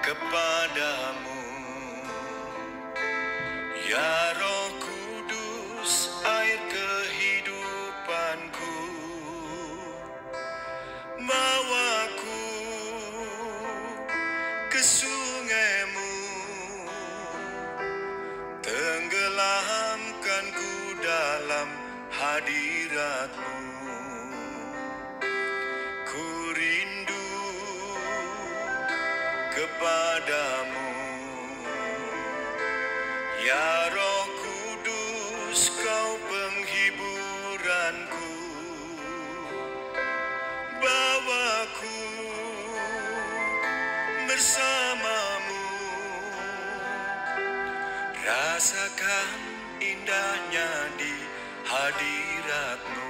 Kepadamu, ya Roh Kudus, air kehidupanku, bawaku ke sungaimu, tenggelamkanku dalam hadiratmu. Ku rindu kepadamu, ya Roh Kudus, kau penghiburanku, bawaku bersamamu, rasakan indahnya di hadiratmu,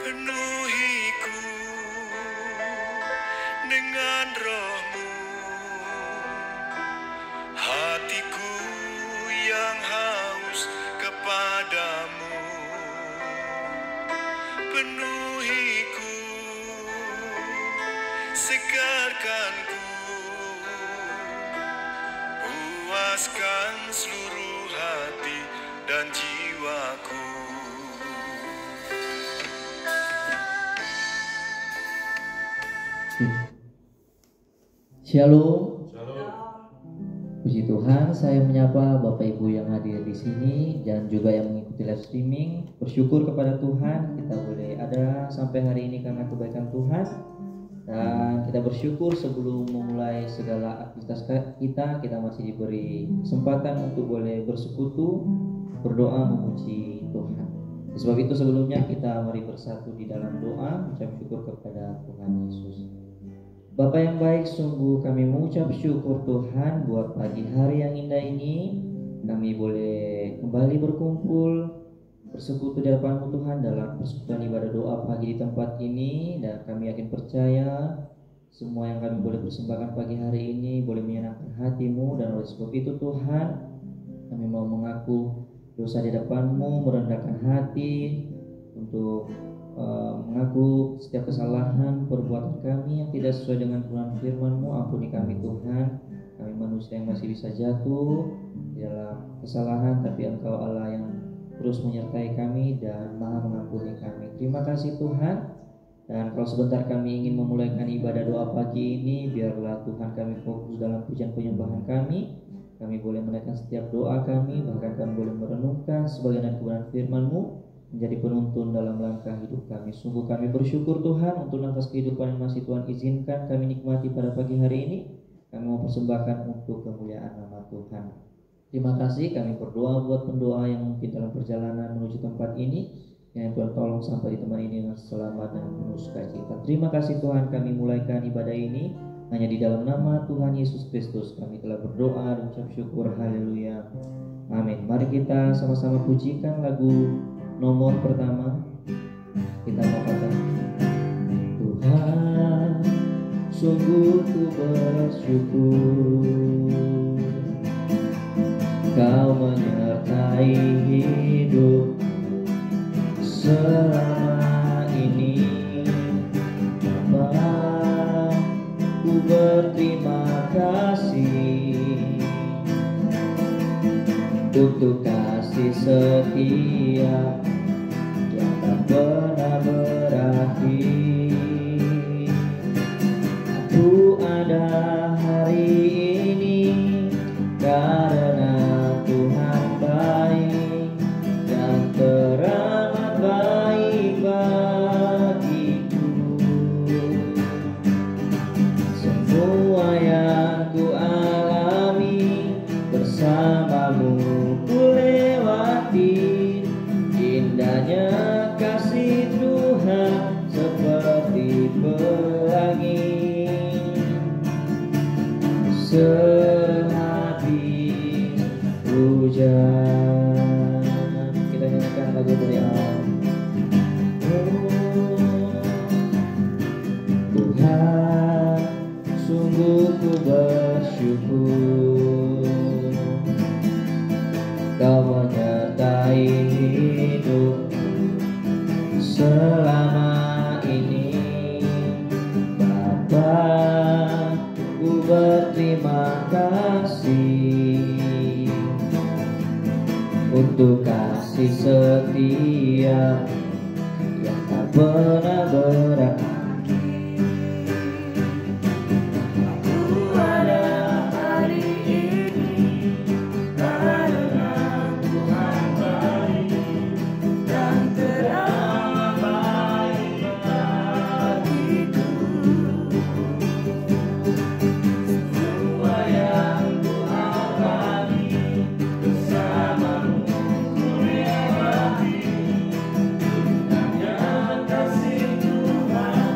penuhiku dengan rohmu, hatiku yang haus kepadamu, penuhiku, segarkanku, puaskan seluruh hati dan jiwaku. Shalom. Puji Tuhan, saya menyapa Bapak Ibu yang hadir di sini dan juga yang mengikuti live streaming. Bersyukur kepada Tuhan kita boleh ada sampai hari ini karena kebaikan Tuhan. Dan kita bersyukur sebelum memulai segala aktivitas kita masih diberi kesempatan untuk boleh bersekutu, berdoa memuji Tuhan. Sebab itu sebelumnya kita mari bersatu di dalam doa, mengucap syukur kepada Tuhan Yesus. Bapa yang baik, sungguh kami mengucap syukur Tuhan buat pagi hari yang indah ini. Kami boleh kembali berkumpul, bersekutu di hadapan-Mu Tuhan dalam persekutuan ibadah doa pagi di tempat ini. Dan kami yakin percaya semua yang kami boleh persembahkan pagi hari ini boleh menyenangkan hati-Mu. Dan oleh sebab itu Tuhan, kami mau mengaku dosa di hadapan-Mu, merendahkan hati untuk mengaku setiap kesalahan perbuatan kami yang tidak sesuai dengan firman-Mu. Ampuni kami Tuhan, kami manusia yang masih bisa jatuh di dalam kesalahan, tapi Engkau Allah yang terus menyertai kami dan Maha mengampuni kami. Terima kasih Tuhan. Dan kalau sebentar kami ingin memulaikan ibadah doa pagi ini, biarlah Tuhan kami fokus dalam pujian penyembahan kami. Kami boleh menaikkan setiap doa kami, bahkan kami boleh merenungkan sebagian dan kebenaran firman-Mu menjadi penuntun dalam langkah hidup kami. Sungguh kami bersyukur Tuhan untuk nafas kehidupan yang masih Tuhan izinkan kami nikmati pada pagi hari ini. Kami mau persembahkan untuk kemuliaan nama Tuhan. Terima kasih, kami berdoa buat pendoa yang mungkin dalam perjalanan menuju tempat ini, yang Tuhan tolong sampai di tempat ini dengan selamat dan penuh sukacita. Terima kasih Tuhan, kami mulaikan ibadah ini hanya di dalam nama Tuhan Yesus Kristus. Kami telah berdoa dan ucap syukur. Haleluya. Amin. Mari kita sama-sama pujikan lagu nomor pertama. Kita mau katakan, Tuhan, sungguh ku bersyukur, Kau menyertai hidup selama ini. Bapa, ku berterima kasih untuk kasih setia yang tak pernah berakhir. Aku ada hari ini karena Tuhan baik dan teramat baik bagiku. Semua yang ku alami bersamamu ku lewati, indahnya kasih lagu dari Al. Tuhan, sungguh ku bersyukur Kau menyertai hidupku selama ini. Bapa, ku berterima kasih untuk kasih setia yang tak pernah berakhir. Aku ada hari ini karena Tuhan baik dan terang baik bagiku. Semua yang ku alami bersamamu ku lewati. Hanya kasih Tuhan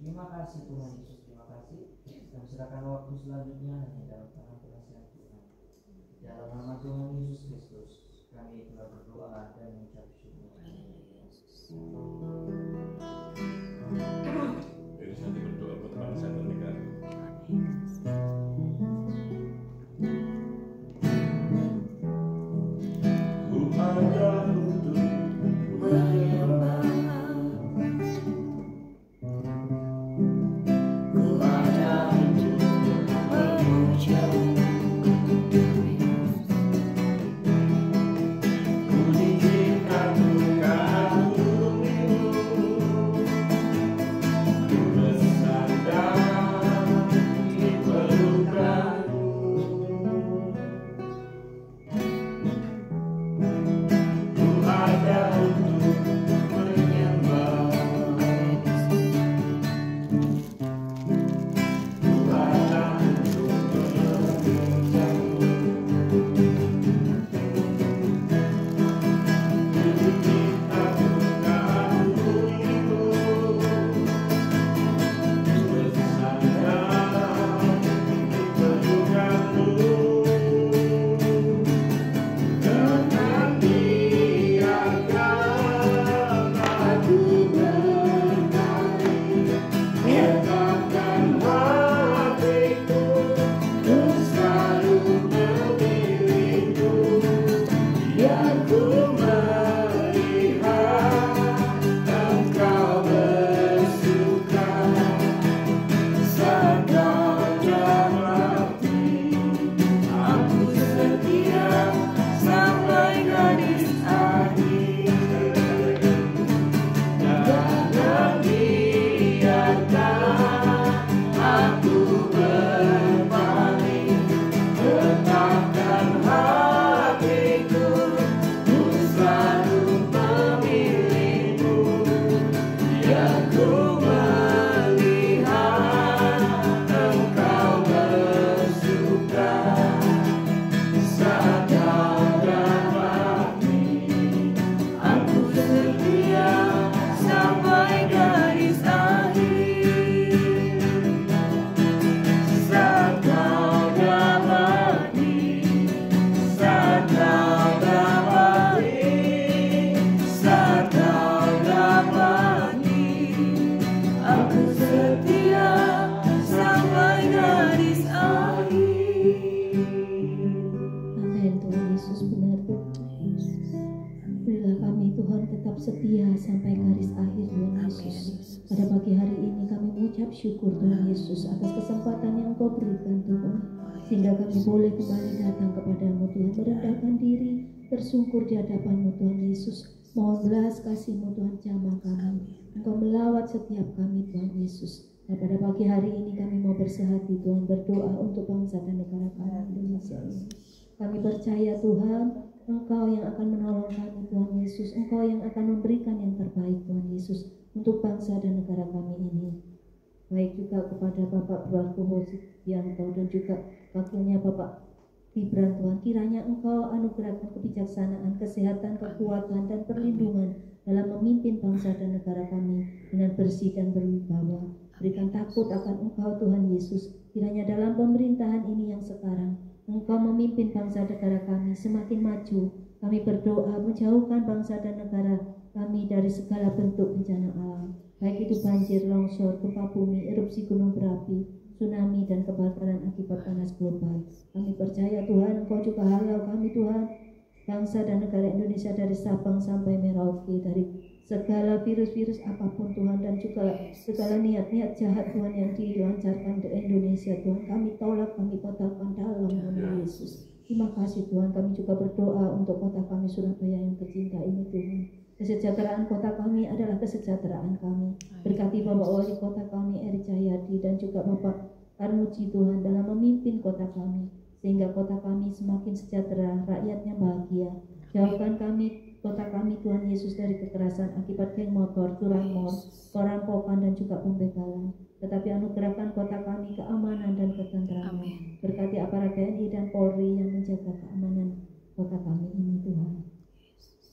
Terima kasih Tuhan Yesus, terima kasih. Dan serahkan waktu selanjutnya hanya dalam tangan penasihat Tuhan. Dalam nama Tuhan Yesus Kristus, kami telah berdoa dan mengucap syukur. Jadi nanti berdoa buat bangsa dan negara. Ku ada untuk menyembah. Setia sampai garis akhir Tuhan Yesus. Pada pagi hari ini kami mengucap syukur Tuhan Yesus atas kesempatan yang Engkau berikan Tuhan, sehingga kami boleh kembali datang kepadamu Tuhan, merendahkan diri, bersungkur di hadapan-Mu Tuhan Yesus. Mohon belas kasih-Mu Tuhan, jamah kami. Engkau melawat setiap kami Tuhan Yesus. Dan pada pagi hari ini kami mau bersehati Tuhan, berdoa untuk bangsa dan negara kami Indonesia ini. Kami percaya Tuhan, Engkau yang akan menolong kami Tuhan Yesus. Engkau yang akan memberikan yang terbaik Tuhan Yesus untuk bangsa dan negara kami ini. Baik juga kepada Bapak Berarko Hosianto dan juga wakilnya Bapak Gibran Tuhan. Kiranya Engkau anugerahkan kebijaksanaan, kesehatan, kekuatan dan perlindungan dalam memimpin bangsa dan negara kami dengan bersih dan berwibawa. Berikan takut akan Engkau Tuhan Yesus. Kiranya dalam pemerintahan ini yang sekarang Engkau memimpin bangsa negara kami semakin maju. Kami berdoa menjauhkan bangsa dan negara kami dari segala bentuk bencana alam, baik itu banjir, longsor, gempa bumi, erupsi gunung berapi, tsunami, dan kebakaran akibat panas global. Kami percaya Tuhan, Engkau juga halau kami Tuhan, bangsa dan negara Indonesia dari Sabang sampai Merauke, dari segala virus-virus apapun Tuhan, dan juga segala niat-niat jahat Tuhan yang dilancarkan di Indonesia Tuhan. Kami tolak, kami batalkan dalam nama Yesus. Terima kasih Tuhan, kami juga berdoa untuk kota kami Surabaya yang tercinta ini Tuhan. Kesejahteraan kota kami adalah kesejahteraan kami. Berkati Bapak Wali Kota kami Eri Cahyadi dan juga Bapak Armuji Tuhan dalam memimpin kota kami, sehingga kota kami semakin sejahtera, rakyatnya bahagia. Jauhkan kami, kota kami Tuhan Yesus, dari kekerasan akibat geng motor, curanmor, perampokan dan juga pembegalan. Tetapi anugerahkan kota kami keamanan dan ketentraman. Berkati aparat TNI dan Polri yang menjaga keamanan kota kami ini Tuhan.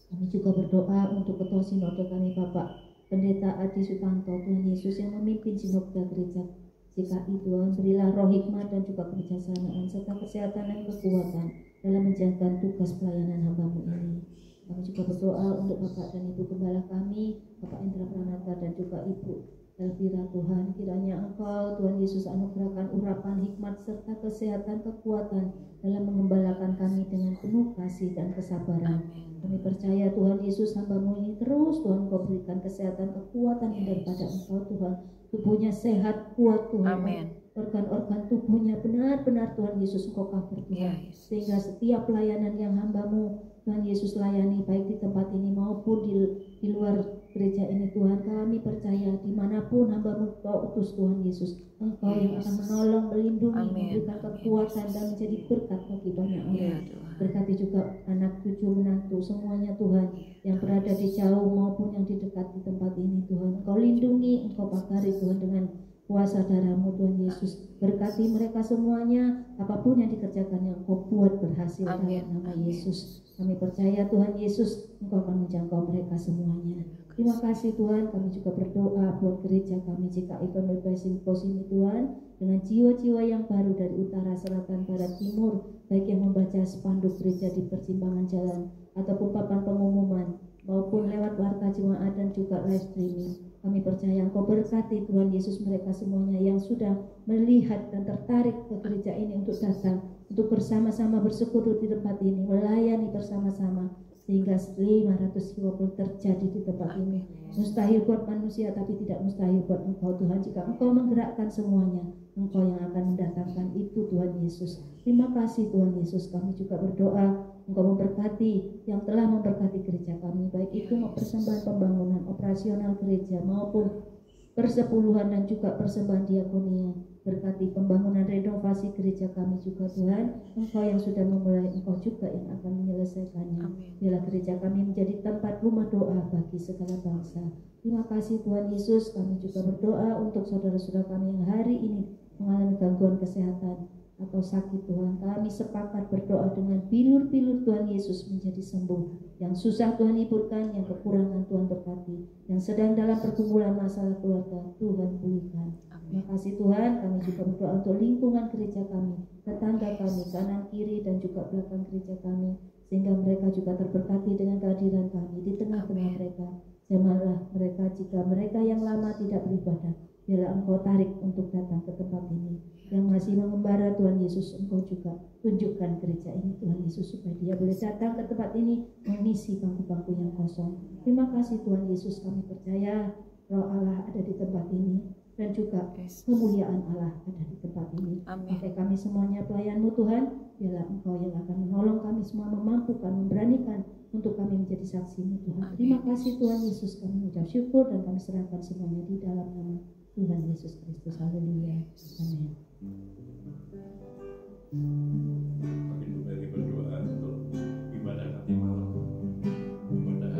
Kami juga berdoa untuk Ketua Sinode kami Bapak Pendeta Adi Sutanto Tuhan Yesus yang memimpin Sinode Gereja GKI Tuhan. Berilah roh hikmat dan juga kebijaksanaan serta kesehatan dan kekuatan dalam menjalankan tugas pelayanan hamba-Mu ini. Kami juga berdoa untuk Bapak dan Ibu Gembala kami, Bapak Indra Pranata dan juga Ibu Elvira Tuhan. Kiranya Engkau Tuhan Yesus anugerahkan urapan hikmat serta kesehatan kekuatan dalam mengembalakan kami dengan penuh kasih dan kesabaran. Kami percaya Tuhan Yesus hamba-Mu ini terus Tuhan Engkau berikan kesehatan kekuatan yang daripada Engkau Tuhan. Tubuhnya sehat, kuat Tuhan. Organ-organ tubuhnya benar-benar Tuhan Yesus Engkau cover Tuhan. Sehingga setiap pelayanan yang hamba-Mu Tuhan Yesus layani, baik di tempat ini maupun di luar gereja ini Tuhan, kami percaya dimanapun hamba-Mu Kau utus Tuhan Yesus, Engkau yang akan menolong, melindungi, memberikan kekuatan dan menjadi berkat bagi banyak orang. Berkati juga anak cucu menantu semuanya Tuhan, yang berada di jauh maupun yang di dekat di tempat ini Tuhan. Engkau lindungi, Engkau pagari Tuhan dengan kuasa darah-Mu Tuhan Yesus. Berkati mereka semuanya, apapun yang dikerjakan yang Engkau buat berhasil dalam nama Yesus. Kami percaya Tuhan Yesus, Engkau akan menjangkau mereka semuanya. Terima kasih Tuhan, kami juga berdoa buat gereja kami GKI Family Blessing Post ini Tuhan, dengan jiwa-jiwa yang baru dari utara, selatan, barat, timur, baik yang membaca spanduk gereja di persimpangan jalan ataupun papan pengumuman maupun lewat warta jemaat dan juga live streaming. Kami percaya Engkau berkati Tuhan Yesus mereka semuanya yang sudah melihat dan tertarik ke gereja ini untuk datang, untuk bersama-sama bersekutu di tempat ini, melayani bersama-sama, sehingga 550 terjadi di tempat ini. Mustahil buat manusia, tapi tidak mustahil buat Engkau Tuhan. Jika Engkau menggerakkan semuanya, Engkau yang akan mendatangkan itu Tuhan Yesus. Terima kasih Tuhan Yesus. Kami juga berdoa Engkau memberkati yang telah memberkati gereja kami, baik itu persembahan pembangunan operasional gereja maupun persepuluhan dan juga persembahan diakonia. Berkati pembangunan renovasi gereja kami juga Tuhan. Engkau yang sudah memulai, Engkau juga yang akan menyelesaikannya. Biarlah gereja kami menjadi tempat rumah doa bagi segala bangsa. Terima kasih Tuhan Yesus. Kami juga berdoa untuk saudara-saudara kami yang hari ini mengalami gangguan kesehatan atau sakit Tuhan. Kami sepakat berdoa dengan bilur-bilur Tuhan Yesus menjadi sembuh. Yang susah Tuhan hiburkan, yang kekurangan Tuhan berkati, yang sedang dalam pergumulan masalah keluarga Tuhan pulihkan. Terima kasih Tuhan. Kami juga berdoa untuk lingkungan gereja kami, tetangga kami, kanan kiri dan juga belakang gereja kami, sehingga mereka juga terberkati dengan kehadiran kami di tengah-tengah mereka. Jamalah mereka jika mereka yang lama tidak beribadah, biarlah Engkau tarik untuk datang ke tempat ini. Yang masih mengembara Tuhan Yesus, Engkau juga tunjukkan gereja ini Tuhan Yesus, supaya dia boleh datang ke tempat ini mengisi bangku-bangku yang kosong. Terima kasih Tuhan Yesus. Kami percaya Roh Allah ada di tempat ini dan juga kemuliaan Allah ada di tempat ini. Pakai kami semuanya pelayan-Mu Tuhan, biarlah Engkau yang akan menolong kami semua, memampukan, memberanikan untuk kami menjadi saksi-Mu Tuhan. Terima kasih Tuhan Yesus. Kami mengucap syukur dan kami serahkan semuanya di dalam nama Tuhan Yesus Kristus. Haleluya. Amin. Kami kembali berdoa untuk ibadah nanti malam, ibadah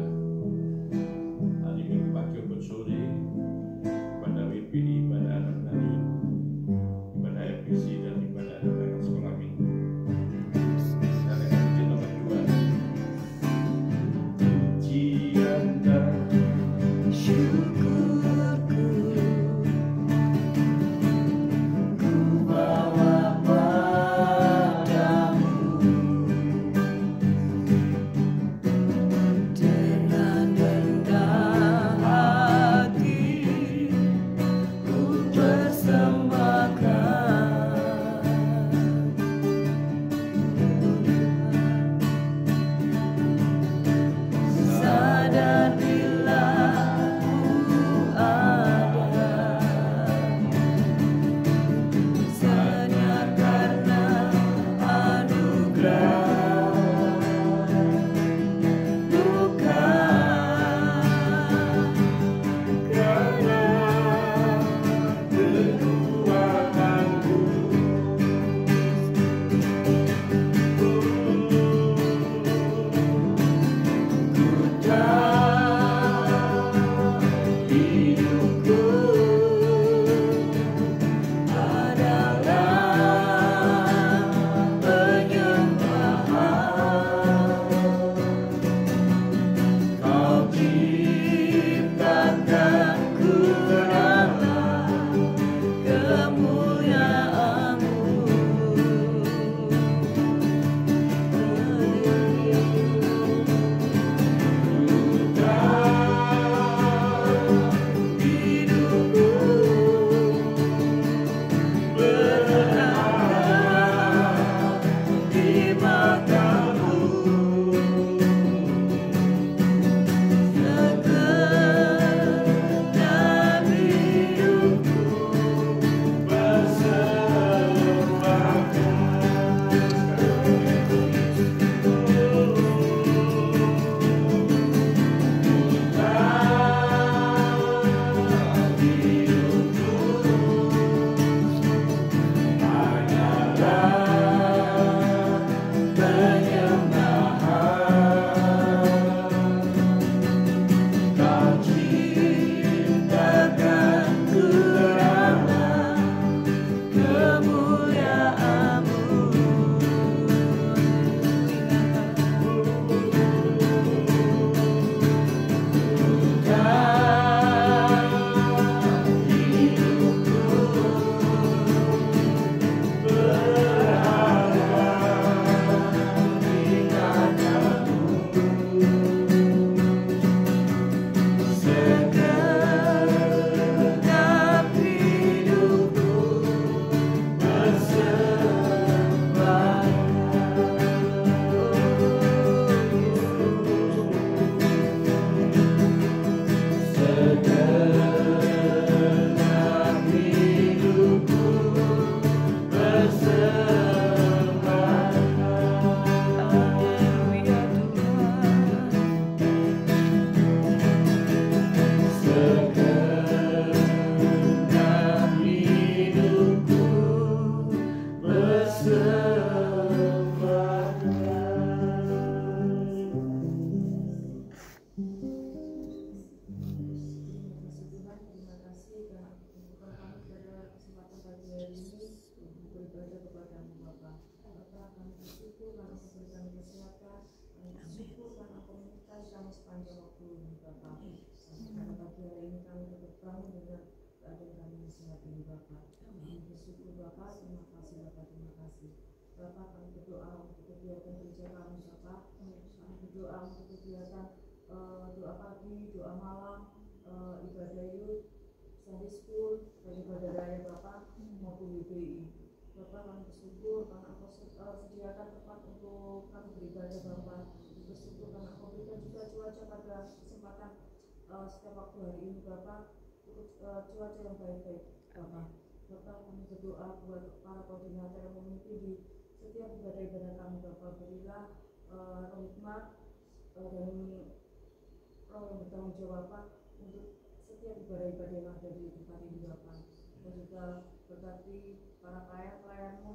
hari Minggu pagi atau sore, ibadah WPI, ibadah anak hari, ibadah FPC dan ibadah anak sekolah minggu. Dan yang kecil nomor 2, pujian dan syukurku bawa padamu. Dengan rendah Bapak, kami berdoa untuk kegiatan gereja kami Bapak. Kami berdoa untuk kegiatan doa pagi, doa malam, ibadah youth, Sunday school, dan ibadah raya Bapak maupun WBI. Bapak, kami bersyukur karena Engkau sediakan tempat untuk kami beribadah Bapak. Bersyukur karena Engkau berikan juga cuaca pada kesempatan setiap waktu hari ini Bapak, cuaca yang baik-baik Bapak. Bapak, kami berdoa buat para koordinator yang memimpin di setiap ibadah-ibadah kami Bapak. Berilah hikmat dan roh yang bertanggung jawab Bapak untuk setiap ibadah-ibadah yang ada di tempat ini Bapak. Dan juga berkati para pelayan-pelayanmu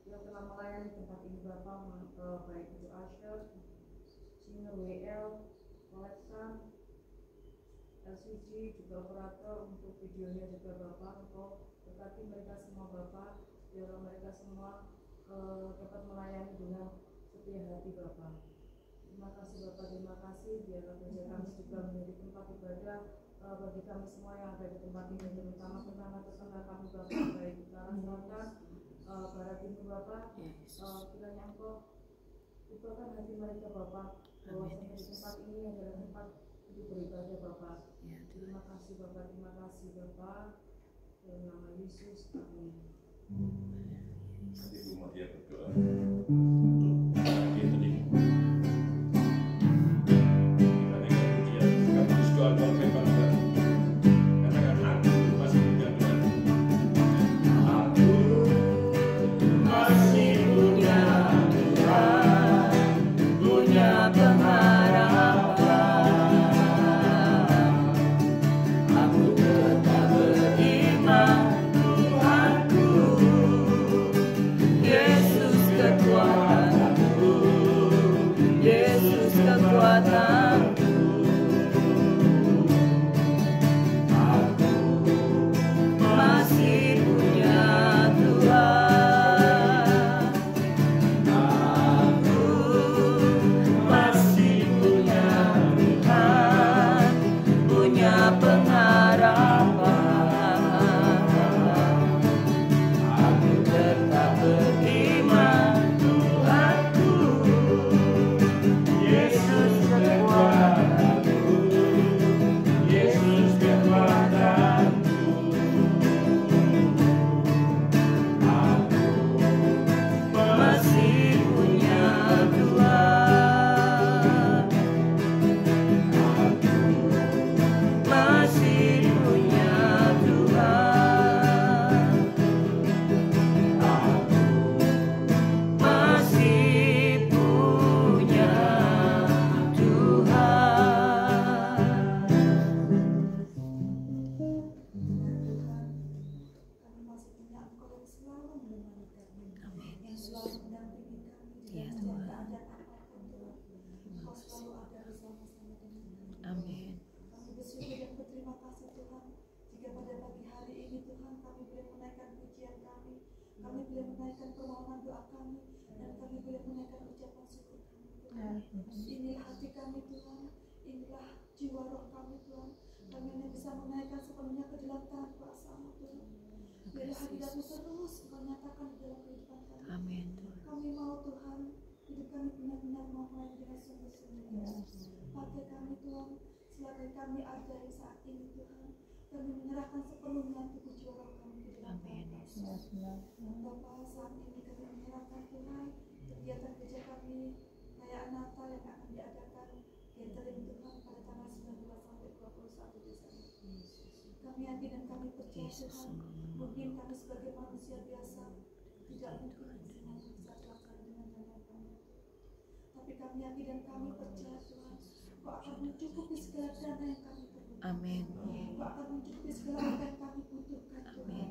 yang telah melayani tempat ini Bapak, baik itu usher, singer WL, koleksan, LCG, juga operator untuk videonya juga Bapak. Engkau berkati mereka semua Bapak, biar mereka semua dapat melayani dengan setia hati Bapak. Terima kasih Bapak, terima kasih. Biarlah gereja kami juga menjadi tempat ibadah bagi kami semua yang ada di tempat ini, terutama tetangga-tetangga kami Bapak, baik utara, selatan, barat, timur Bapak. Kiranya Engkau bukakan hati mereka Bapak, bahwa di tempat ini adalah tempat untuk beribadah Bapak. Terima kasih Bapak, terima kasih Bapak. Dalam nama Yesus, amin. Nanti Bu Madia berdoa untuk pagi tadi. Dibandingkan pujian, kamu harus doa firman Tuhan. Katakan aku masih punya Tuhan. Aku masih punya Tuhan, punya pengharapan. Aku tetap beriman. Yesus kekuatanku, aku masih punya Tuhan, aku masih punya Tuhan, punya pengharapan, aku tetap beriman. Inilah hati kami Tuhan, inilah jiwa roh kami Tuhan. Kami hanya bisa menaikkan sepenuhnya ke dalam tangan kuasa-Mu Tuhan. Biar hadirat-Mu terus Engkau nyatakan di dalam kehidupan kami. Amin. Kami mau Tuhan, hidup kami benar-benar mau melayani dengan sungguh-sungguh. Pakai kami Tuhan, selagi kami ada di saat ini Tuhan. Kami menyerahkan sepenuhnya tubuh jiwa roh kami ke dalam tangan kuasa-Mu. Bapa, saat ini kami menyerahkan Tuhan kegiatan gereja kami perayaan Natal yang akan diadakan catering Tuhan pada tanggal 19 sampai 21 Desember. Kami yakin dan kami percaya Tuhan, mungkin kami sebagai manusia biasa tidak mungkin semua bisa dilakukan dengan jalan kami. Tapi kami yakin dan kami percaya Tuhan, Kau akan mencukupi segala dana yang kami perlukan. Amin. Kau akan mencukupi segala apa yang kami butuhkan Tuhan.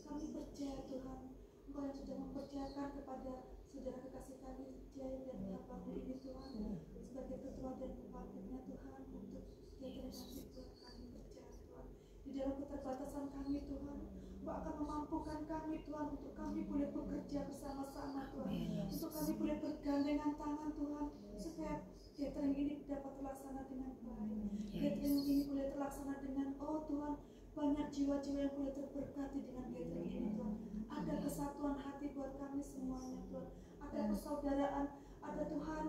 Kami percaya Tuhan, Engkau yang sudah mempercayakan kepada saudara kekasih kami Jaya dan Bapak ini Tuhan sebagai ketua dan bupatinya Tuhan untuk catering nanti Tuhan. Kami percaya Tuhan di dalam keterbatasan kami Tuhan, Kau akan memampukan kami Tuhan untuk kami boleh bekerja bersama-sama Tuhan, untuk kami boleh bergandengan tangan Tuhan supaya catering ini dapat terlaksana dengan baik. Catering ini boleh terlaksana dengan Tuhan banyak jiwa-jiwa yang boleh terberkati dengan gathering ini Tuhan. Ada kesatuan hati buat kami semuanya Tuhan, ada persaudaraan, ada Tuhan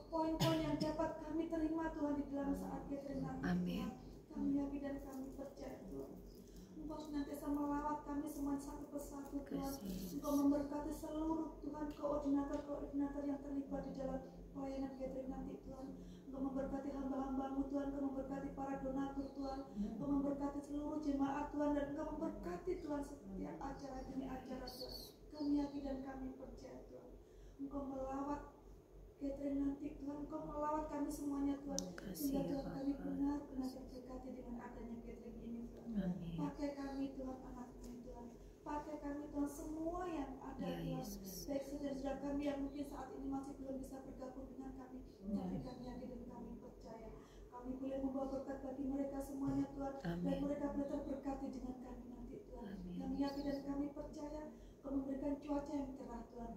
poin-poin yang dapat kami terima Tuhan di dalam saat gathering nanti Tuhan. Kami yakin dan kami percaya Tuhan, Engkau senantiasa melawat kami semua satu persatu Tuhan. Engkau memberkati seluruh Tuhan koordinator-koordinator yang terlibat di dalam pelayanan gathering nanti Tuhan. Engkau memberkati hamba-hambamu Tuhan, Engkau memberkati para donatur Tuhan, Engkau memberkati seluruh jemaat Tuhan, dan Engkau memberkati Tuhan setiap acara demi acara Tuhan. Kami yakin dan kami percaya Tuhan, Engkau melawat gathering nanti Tuhan, Engkau melawat kami semuanya Tuhan, sehingga Tuhan kami benar-benar terberkati dengan adanya gathering ini Tuhan. Pakai kami Tuhan, anak-Mu Tuhan, pakai kami Tuhan, semua yang ada Tuhan, baik saudara kami yang mungkin saat ini masih belum bisa bergabung dengan kami, tapi kami yakin dan kami percaya kami boleh membawa berkat bagi mereka semuanya Tuhan, dan mereka boleh terberkati dengan kami nanti Tuhan. Kami yakin dan kami percaya Kau memberikan cuaca yang cerah Tuhan.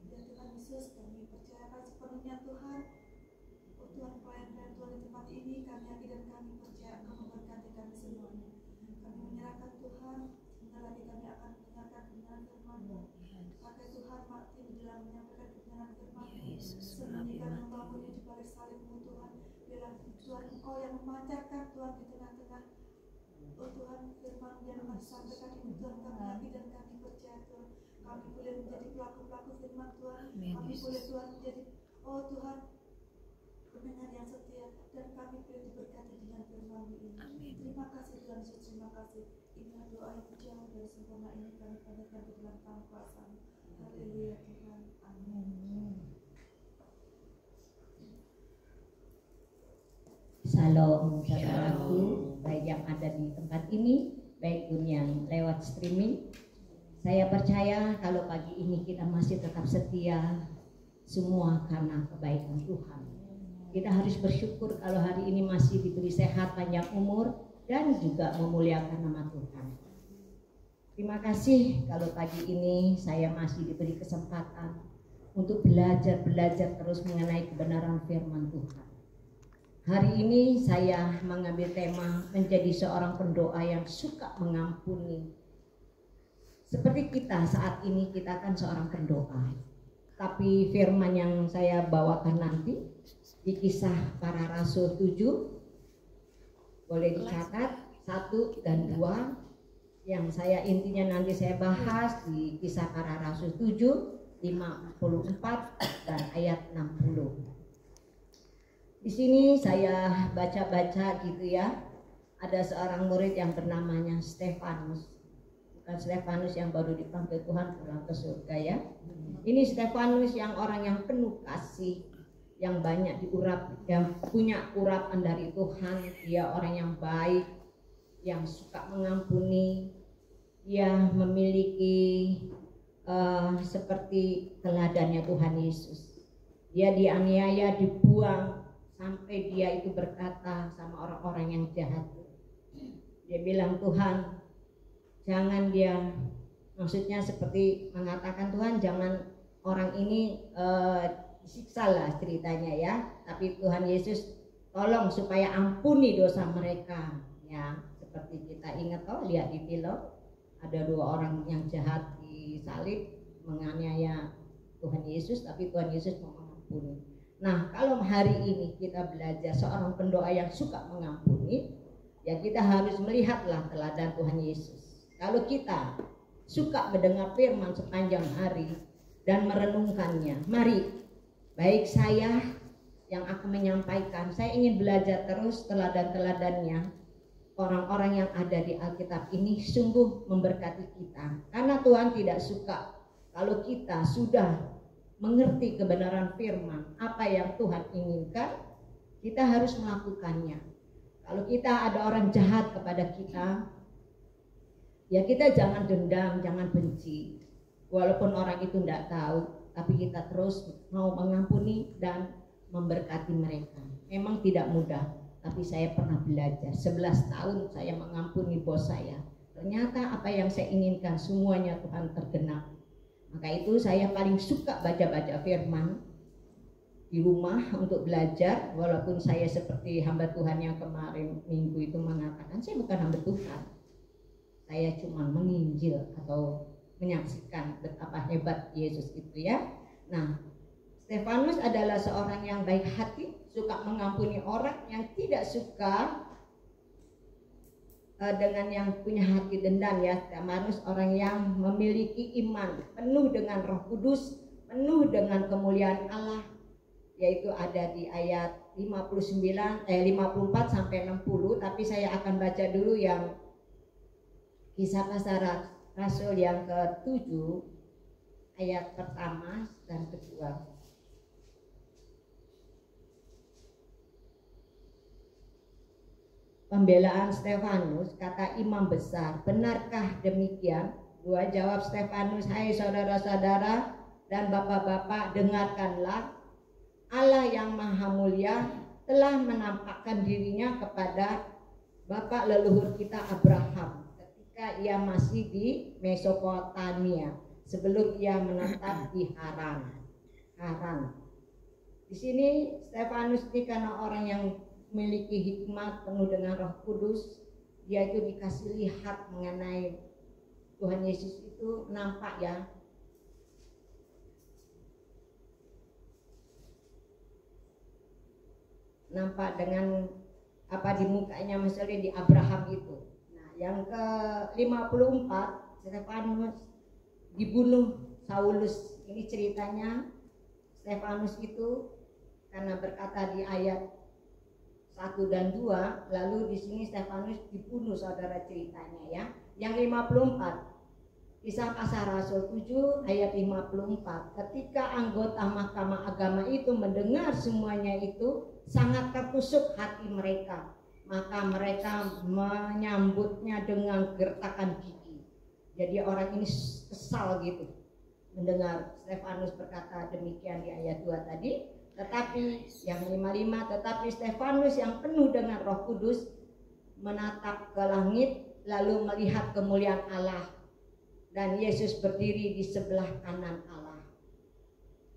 Ya Tuhan Yesus, kami percayakan sepenuhnya Tuhan. Oh Tuhan, pelayan-pelayan Tuhan di tempat ini, kami yakin dan kami percaya Kau memberkati kami semuanya. Kami menyerahkan Tuhan, sebentar lagi kami akan mendengarkan kebenaran firman-Mu. Pakai Tuhan Martin di dalam menyampaikan kebenaran firman-Mu. Sembunyikan membangunnya di balik salib-Mu Tuhan. Biarlah Tuhan Engkau yang memancarkan Tuhan di tengah-tengah. Oh Tuhan, firman yang akan disampaikan ini Tuhan, kami yakin dan kami percaya Tuhan. Kami boleh menjadi pelaku-pelaku firman Tuhan. Kami boleh Tuhan menjadi, oh Tuhan, pendengar yang setia, dan kami boleh diberkati dengan firman-Mu ini. Terima kasih Tuhan Yesus, terima kasih. Inilah doa yang jauh dari sempurna ini kami panjatkan di dalam tangan kuasa-Mu. Haleluya Tuhan, amin. Shalom saudaraku, baik yang ada di tempat ini, baik pun yang lewat streaming. Saya percaya kalau pagi ini kita masih tetap setia, semua karena kebaikan Tuhan. Kita harus bersyukur kalau hari ini masih diberi sehat, panjang umur, dan juga memuliakan nama Tuhan. Terima kasih kalau pagi ini saya masih diberi kesempatan untuk belajar terus mengenai kebenaran firman Tuhan. Hari ini saya mengambil tema menjadi seorang pendoa yang suka mengampuni. Seperti kita saat ini, kita kan seorang pendoa. Tapi firman yang saya bawakan nanti di Kisah Para Rasul 7, boleh dicatat 1 dan 2. Yang saya intinya nanti saya bahas di Kisah Para Rasul 7, 54 dan ayat 60. Di sini saya baca-baca gitu ya. Ada seorang murid yang bernamanya Stefanus. Bukan Stefanus yang baru dipanggil Tuhan pulang ke surga ya. Ini Stefanus yang orang yang penuh kasih, yang banyak diurap, yang punya urapan dari Tuhan. Dia orang yang baik, yang suka mengampuni. Dia memiliki seperti teladannya Tuhan Yesus. Dia dianiaya, dibuang, sampai dia itu berkata sama orang-orang yang jahat. Dia bilang, Tuhan, jangan dia, maksudnya seperti mengatakan, Tuhan jangan orang ini disiksa lah ceritanya ya. Tapi Tuhan Yesus tolong supaya ampuni dosa mereka. Ya, seperti kita ingat lihat di film, ada 2 orang yang jahat disalib menganiaya Tuhan Yesus, tapi Tuhan Yesus mau mengampuni. Nah, kalau hari ini kita belajar seorang pendoa yang suka mengampuni, ya kita harus melihatlah teladan Tuhan Yesus. Kalau kita suka mendengar firman sepanjang hari dan merenungkannya, mari, baik saya yang akan menyampaikan, saya ingin belajar terus teladan-teladannya. Orang-orang yang ada di Alkitab ini sungguh memberkati kita. Karena Tuhan tidak suka kalau kita sudah mengerti kebenaran firman, apa yang Tuhan inginkan, kita harus melakukannya. Kalau kita ada orang jahat kepada kita, ya kita jangan dendam, jangan benci. Walaupun orang itu tidak tahu, tapi kita terus mau mengampuni dan memberkati mereka. Memang tidak mudah, tapi saya pernah belajar. 11 tahun saya mengampuni bos saya. Ternyata apa yang saya inginkan semuanya Tuhan tergenap. Maka itu saya paling suka baca-baca firman di rumah untuk belajar. Walaupun saya seperti hamba Tuhan yang kemarin minggu itu mengatakan, saya bukan hamba Tuhan. saya cuma menginjil atau menyaksikan betapa hebat Yesus itu ya. Nah, Stefanus adalah seorang yang baik hati, suka mengampuni orang, yang tidak suka dengan yang punya hati dendam ya. Stefanus orang yang memiliki iman penuh dengan Roh Kudus, penuh dengan kemuliaan Allah, yaitu ada di ayat 54 sampai 60, tapi saya akan baca dulu yang Kisah Para Rasul yang ke-7 ayat pertama dan kedua. Pembelaan Stefanus, kata imam besar, benarkah demikian? Dua, jawab Stefanus, hai saudara-saudara dan bapak-bapak, dengarkanlah. Allah yang maha mulia telah menampakkan dirinya kepada bapak leluhur kita Abraham ketika ia masih di Mesopotamia, sebelum ia menetap di Haran. Di sini Stefanus ini karena orang yang memiliki hikmat penuh dengan Roh Kudus, dia itu dikasih lihat mengenai Tuhan Yesus itu nampak ya. Nampak dengan apa di mukanya, misalnya di Abraham itu. Nah, yang ke-54 Stefanus dibunuh Saulus. Ini ceritanya Stefanus itu karena berkata di ayat 1 dan 2, lalu di sini Stefanus dibunuh, saudara, ceritanya ya. Yang 54 Kisah Para Rasul 7 ayat 54, ketika anggota Mahkamah Agama itu mendengar semuanya itu, sangat tertusuk hati mereka, maka mereka menyambutnya dengan gertakan gigi. Jadi orang ini kesal gitu mendengar Stefanus berkata demikian di ayat 2 tadi. Tetapi yang 55, tetapi Stefanus yang penuh dengan Roh Kudus menatap ke langit lalu melihat kemuliaan Allah dan Yesus berdiri di sebelah kanan Allah.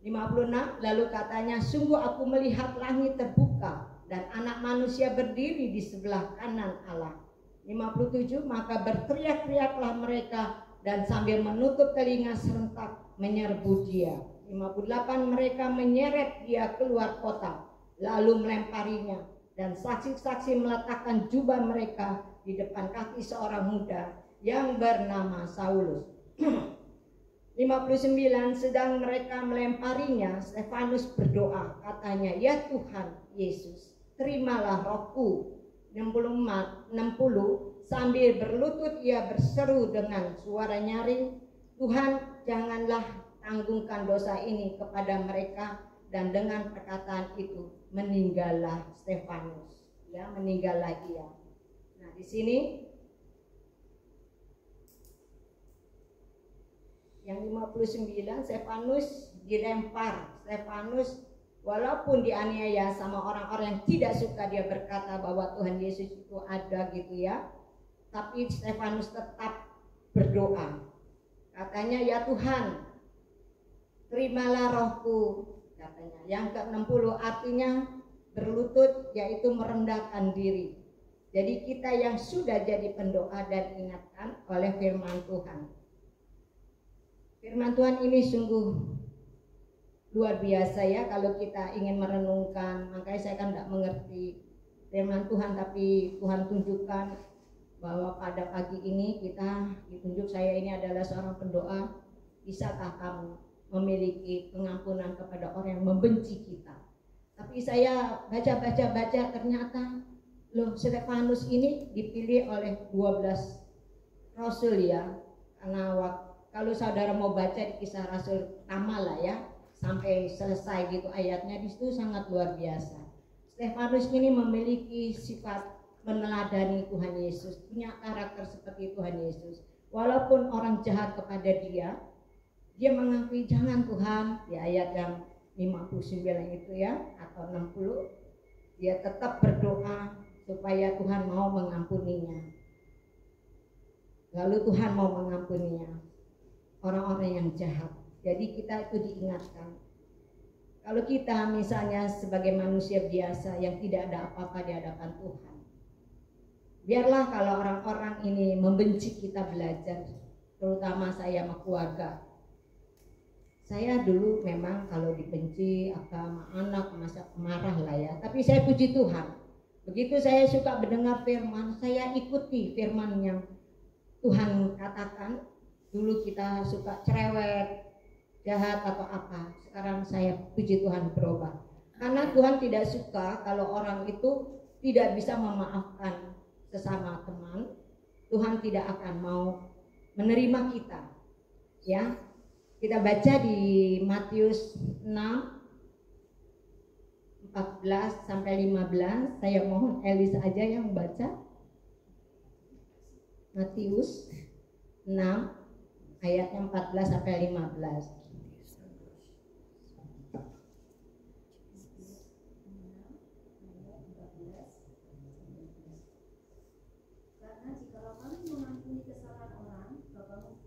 56, lalu katanya, sungguh aku melihat langit terbuka dan anak manusia berdiri di sebelah kanan Allah. 57, maka berteriak-teriaklah mereka dan sambil menutup telinga serentak menyerbu dia. 58, mereka menyeret dia keluar kota lalu melemparinya, dan saksi-saksi meletakkan jubah mereka di depan kaki seorang muda yang bernama Saulus. 59, sedang mereka melemparinya, Stefanus berdoa, katanya, ya Tuhan Yesus, terimalah rohku. 60, sambil berlutut ia berseru dengan suara nyaring, Tuhan janganlah tanggungkan dosa ini kepada mereka. Dan dengan perkataan itu meninggallah Stefanus, ya, meninggallah ia. Nah, di sini yang 59 Stefanus dilempar. Stefanus walaupun dianiaya sama orang-orang yang tidak suka, dia berkata bahwa Tuhan Yesus itu ada gitu ya, tapi Stefanus tetap berdoa. Katanya, ya Tuhan, terimalah rohku, katanya. Yang ke-60 artinya berlutut, yaitu merendahkan diri. Jadi kita yang sudah jadi pendoa dan ingatkan oleh firman Tuhan. Firman Tuhan ini sungguh luar biasa ya kalau kita ingin merenungkan. Makanya saya kan tidak mengerti firman Tuhan, tapi Tuhan tunjukkan bahwa pada pagi ini kita ditunjuk, saya ini adalah seorang pendoa. Bisakah kamu memiliki pengampunan kepada orang yang membenci kita? Tapi saya baca ternyata loh, Stefanus ini dipilih oleh 12 rasul ya. Karena kalau saudara mau baca di Kisah Rasul pertama lah ya, sampai selesai gitu ayatnya, di situ sangat luar biasa. Stefanus ini memiliki sifat meneladani Tuhan Yesus, punya karakter seperti Tuhan Yesus. Walaupun orang jahat kepada dia mengakui, jangan Tuhan, di ayat yang 59 itu ya, atau 60, dia tetap berdoa supaya Tuhan mau mengampuninya. Lalu Tuhan mau mengampuninya orang-orang yang jahat. Jadi kita itu diingatkan, kalau kita misalnya sebagai manusia biasa yang tidak ada apa-apa di hadapan Tuhan, Biarlah kalau orang-orang ini membenci kita belajar, terutama saya sama keluarga. Saya dulu memang kalau dibenci sama anak masa marah lah ya. Tapi saya puji Tuhan. Begitu saya suka mendengar firman, saya ikuti firman yang Tuhan katakan. Dulu kita suka cerewet, jahat atau apa. Sekarang saya puji Tuhan berubah. Karena Tuhan tidak suka kalau orang itu tidak bisa memaafkan sesama teman. Tuhan tidak akan mau menerima kita. Ya. Kita baca di Matius 6 14 sampai 15. Saya mohon Elis aja yang baca. Matius 6 ayatnya 14 sampai 15. Karena jikalau kamu mengampuni kesalahan orang, Bapamu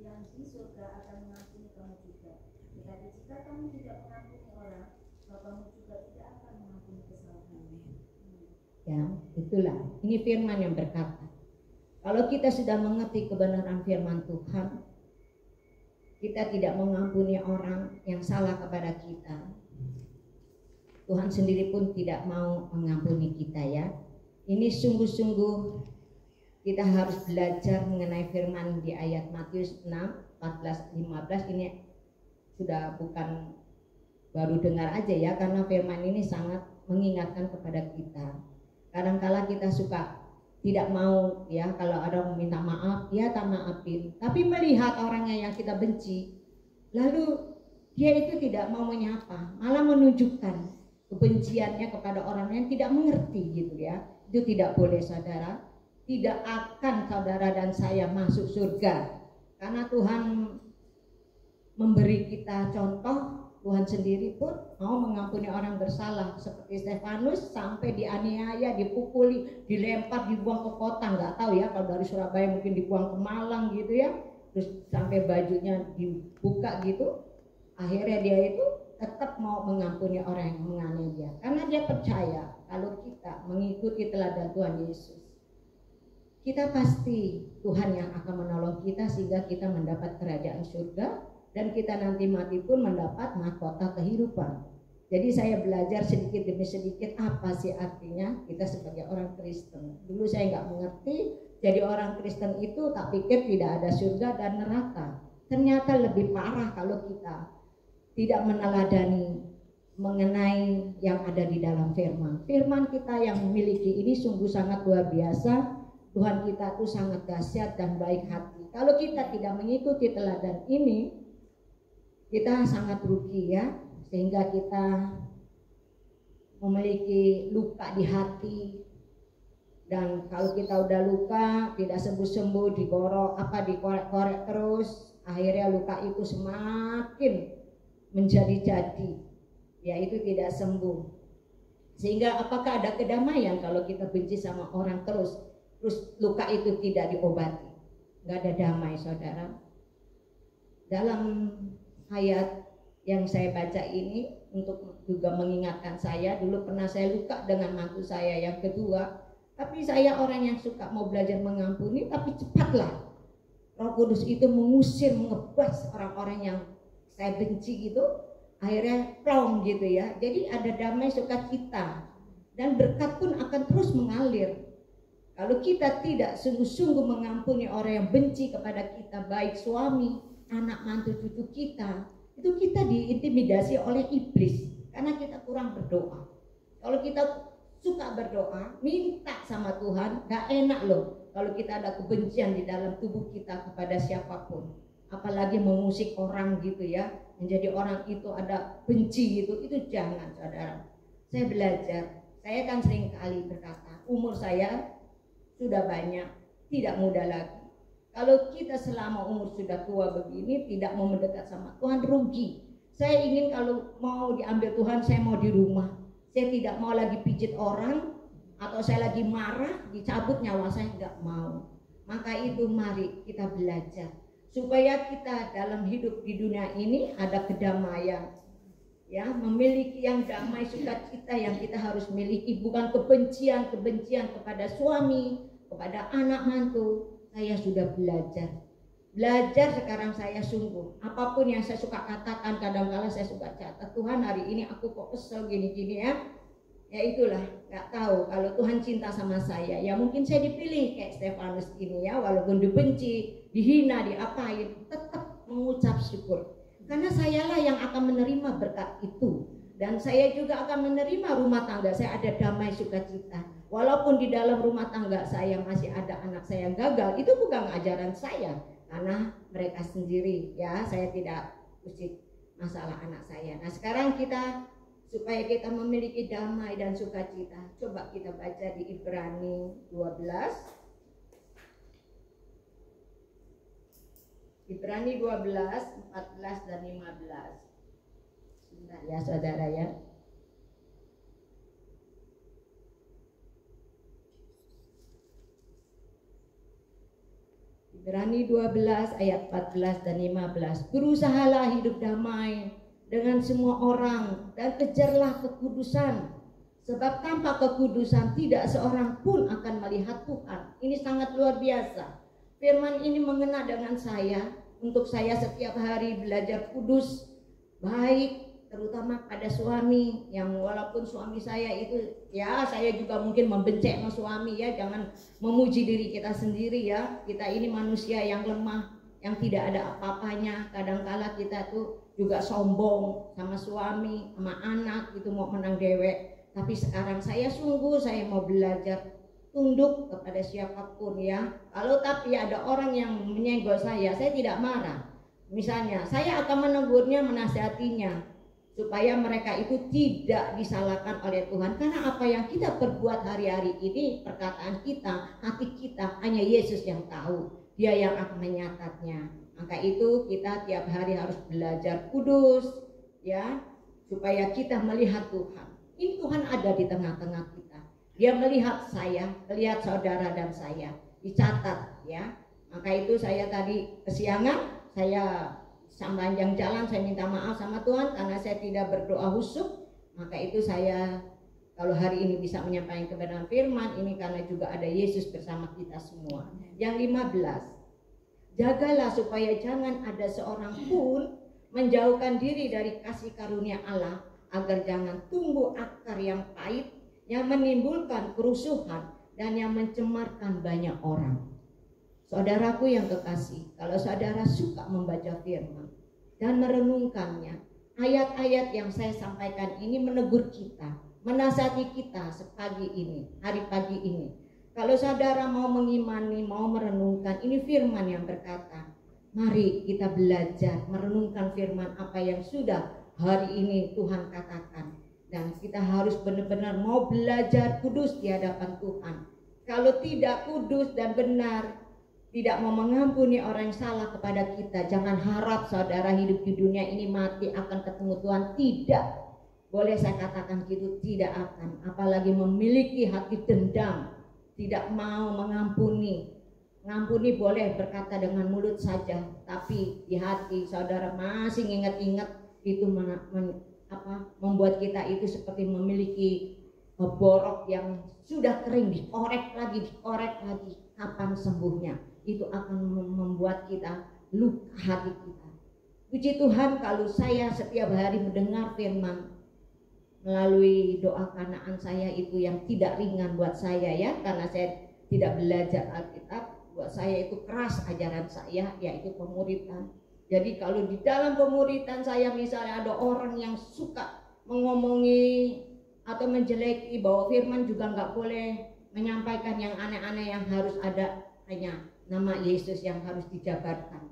yang di surga akan mengampuni kamu juga. Tetapi jika kamu tidak mengampuni orang, Bapamu juga tidak akan mengampuni kesalahanmu. Ya, itulah. Ini firman yang berkata, kalau kita sudah mengerti kebenaran firman Tuhan, kita tidak mengampuni orang yang salah kepada kita, Tuhan sendiri pun tidak mau mengampuni kita ya. Ini sungguh-sungguh kita harus belajar mengenai firman di ayat Matius 6, 14, 15. Ini sudah bukan baru dengar aja ya, karena firman ini sangat mengingatkan kepada kita. Kadang-kala kita suka tidak mau ya, kalau ada meminta maaf, ya tak maafin. Tapi melihat orangnya yang kita benci, lalu dia itu tidak mau menyapa, malah menunjukkan kebenciannya kepada orang yang tidak mengerti gitu ya. Itu tidak boleh saudara. Tidak akan saudara dan saya masuk surga, karena Tuhan memberi kita contoh. Tuhan sendiri pun mau mengampuni orang bersalah, seperti Stefanus sampai dianiaya, dipukuli, dilempar, dibuang ke kota. Nggak tahu ya, kalau dari Surabaya mungkin dibuang ke Malang gitu ya, terus sampai bajunya dibuka gitu. Akhirnya dia itu tetap mau mengampuni orang yang menganiaya dia, karena dia percaya kalau kita mengikuti teladan Tuhan Yesus, kita pasti Tuhan yang akan menolong kita sehingga kita mendapat kerajaan surga, dan kita nanti mati pun mendapat mahkota kehidupan. Jadi saya belajar sedikit demi sedikit apa sih artinya kita sebagai orang Kristen. Dulu saya nggak mengerti, jadi orang Kristen itu tak pikir tidak ada surga dan neraka. Ternyata lebih parah kalau kita tidak meneladani mengenai yang ada di dalam firman. Firman kita yang memiliki ini sungguh sangat luar biasa. Tuhan kita tuh sangat dahsyat dan baik hati. Kalau kita tidak mengikuti teladan ini, kita sangat rugi ya, sehingga kita memiliki luka di hati. Dan kalau kita udah luka, tidak sembuh-sembuh, dikorek-korek terus, akhirnya luka itu semakin menjadi-jadi, ya itu tidak sembuh. Sehingga apakah ada kedamaian kalau kita benci sama orang terus luka itu tidak diobati? Nggak ada damai saudara. Dalam ayat yang saya baca ini untuk juga mengingatkan saya, dulu pernah saya luka dengan mantu saya yang kedua, tapi saya orang yang suka mau belajar mengampuni, tapi cepatlah Roh Kudus itu mengusir, mengebas orang-orang yang saya benci gitu, akhirnya plong gitu ya. Jadi ada damai sukacita dan berkat pun akan terus mengalir. Kalau kita tidak sungguh-sungguh mengampuni orang yang benci kepada kita, baik suami, anak, mantu, cucu kita, itu kita diintimidasi oleh iblis karena kita kurang berdoa. Kalau kita suka berdoa, minta sama Tuhan, gak enak loh kalau kita ada kebencian di dalam tubuh kita kepada siapapun, apalagi mengusik orang gitu ya, menjadi orang itu ada benci gitu, itu jangan saudara. Saya belajar, saya kan sering kali berkata, umur saya sudah banyak, tidak muda lagi. Kalau kita selama umur sudah tua begini tidak mau mendekat sama Tuhan, rugi. Saya ingin kalau mau diambil Tuhan, saya mau di rumah. Saya tidak mau lagi pijit orang, atau saya lagi marah, dicabut nyawa saya, tidak mau. Maka itu mari kita belajar supaya kita dalam hidup di dunia ini ada kedamaian. Ya, memiliki yang damai sukacita yang kita harus miliki, bukan kebencian kepada suami, kepada anak mantu, saya sudah belajar. Belajar sekarang saya sungguh. Apapun yang saya suka katakan, kadang-kala saya suka catat. Tuhan, hari ini aku kok kesel gini-gini ya. Ya itulah, nggak tahu kalau Tuhan cinta sama saya. Ya mungkin saya dipilih kayak Stefanus ini ya, walaupun dibenci, dihina, diapain, tetap mengucap syukur. Karena sayalah yang akan menerima berkat itu. Dan saya juga akan menerima rumah tangga saya ada damai sukacita. Walaupun di dalam rumah tangga saya masih ada anak saya yang gagal, itu bukan ajaran saya. Karena mereka sendiri ya, saya tidak usik masalah anak saya. Nah sekarang kita supaya kita memiliki damai dan sukacita, coba kita baca di Ibrani 12. Ibrani 12, 14 dan 15. Sebentar ya saudara ya. Ibrani 12 ayat 14 dan 15. Berusahalah hidup damai dengan semua orang dan kejarlah kekudusan. Sebab tanpa kekudusan tidak seorang pun akan melihat Tuhan. Ini sangat luar biasa. Firman ini mengena dengan saya. Untuk saya setiap hari belajar kudus, baik, terutama pada suami yang walaupun suami saya itu ya saya juga mungkin membenci sama suami ya, jangan memuji diri kita sendiri ya. Kita ini manusia yang lemah, yang tidak ada apa-apanya. Kadang-kala kita tuh juga sombong sama suami, sama anak itu mau menang dewek. Tapi sekarang saya sungguh saya mau belajar tunduk kepada siapapun ya. Kalau tapi ada orang yang menyenggol saya tidak marah. Misalnya saya akan menegurnya, menasihatinya supaya mereka itu tidak disalahkan oleh Tuhan. Karena apa yang kita perbuat hari-hari ini, perkataan kita, hati kita, hanya Yesus yang tahu. Dia yang akan menyatatnya. Maka itu kita tiap hari harus belajar kudus ya, supaya kita melihat Tuhan. Ini Tuhan ada di tengah-tengah kita. Dia melihat saya, melihat saudara dan saya. Dicatat ya. Maka itu saya tadi kesiangan, saya sepanjang jalan saya minta maaf sama Tuhan karena saya tidak berdoa khusyuk. Maka itu saya kalau hari ini bisa menyampaikan kebenaran firman ini karena juga ada Yesus bersama kita semua. Yang 15. Jagalah supaya jangan ada seorang pun menjauhkan diri dari kasih karunia Allah, agar jangan tumbuh akar yang pahit yang menimbulkan kerusuhan dan yang mencemarkan banyak orang. Saudaraku yang kekasih, kalau saudara suka membaca firman dan merenungkannya, ayat-ayat yang saya sampaikan ini menegur kita, menasihati kita sepagi ini, hari pagi ini. Kalau saudara mau mengimani, mau merenungkan, ini firman yang berkata, mari kita belajar merenungkan firman apa yang sudah hari ini Tuhan katakan. Dan kita harus benar-benar mau belajar kudus di hadapan Tuhan. Kalau tidak kudus dan benar, tidak mau mengampuni orang yang salah kepada kita, jangan harap saudara hidup di dunia ini mati akan ketemu Tuhan. Tidak. Boleh saya katakan gitu, tidak akan. Apalagi memiliki hati dendam, tidak mau mengampuni. Mengampuni boleh berkata dengan mulut saja, tapi di hati saudara masih ingat-ingat, itu membuat kita itu seperti memiliki borok yang sudah kering, dikorek lagi. Kapan sembuhnya? Itu akan membuat kita luka hati kita. Puji Tuhan kalau saya setiap hari mendengar firman melalui doa kanaan saya itu yang tidak ringan buat saya ya, karena saya tidak belajar Alkitab. Buat saya itu keras ajaran saya, yaitu pemuritan. Jadi kalau di dalam pemuritan saya misalnya ada orang yang suka mengomongi atau menjeleki, bahwa firman juga nggak boleh menyampaikan yang aneh-aneh, yang harus ada hanya nama Yesus yang harus dijabarkan.